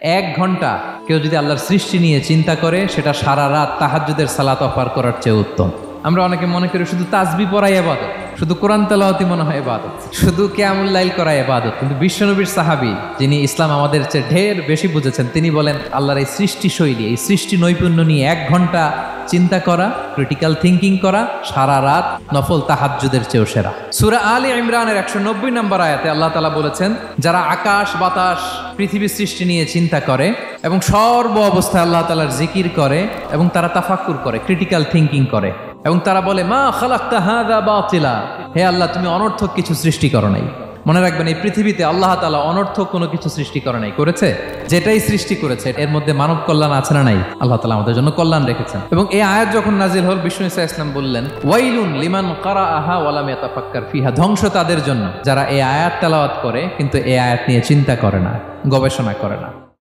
1 ঘন্টা কেউ যদি আল্লাহর সৃষ্টি নিয়ে চিন্তা করে সেটা সারা রাত তাহাজ্জুদের সালাত অফার করার চেয়ে উত্তম। আমরা অনেকে মনে করি শুধু তাসবিহ পড়াই ইবাদত, শুধু কোরআন তেলাওয়াতই মনে হয় ইবাদত, শুধু কিয়ামুল লাইল করা ইবাদত। কিন্তু বিশ্বনবীর সাহাবী যিনি ইসলাম আমাদের চেয়ে ঢের বেশি বুঝেছেন, তিনি বলেন আল্লাহর এই সৃষ্টি শৈলী, এই সৃষ্টি নৈপুণ্য নিয়ে 1 ঘন্টা চিন্তা করা, ক্রিটিক্যাল থিঙ্কিং করা সারা রাত নফল তাহাজ্জুদের চেয়েও সেরা। সূরা আলে ইমরানের 190 নম্বর আয়াতে আল্লাহ তাআলা বলেছেন, যারা আকাশ বাতাস পৃথিবী সৃষ্টি নিয়ে চিন্তা করে এবং সর্ব অবস্থায় আল্লাহ তাআলার জিকির করে এবং তারা তাফাক্কুর করে, ক্রিটিক্যাল থিঙ্কিং করে এবং তারা বলে মা খালাকতা হাযা বাতিলা, হে আল্লাহ তুমি অনর্থক কিছু সৃষ্টি করো নাই। মনে রাখবেন এই পৃথিবীতে আল্লাহ তাআলা অনর্থক কোনো কিছু সৃষ্টি করে নাই, করেছে যেটাই সৃষ্টি করেছে এর মধ্যে মানব কল্যাণ আছে না নাই? আল্লাহ তাআলা আমাদের জন্য কল্যাণ রেখেছেন। এবং এই আয়াত যখন নাজিল হল, বিষ্ণু ঈসা ইসলাম বললেন ওয়াইলুন লিমান কারাআহা ওয়া লাম ইয়াতাফাক্কার ফিহা, ধ্বংস তাদের জন্য যারা এই আয়াত তেলাওয়াত করে কিন্তু এই আয়াত নিয়ে চিন্তা করে না, গবেষণা করে না।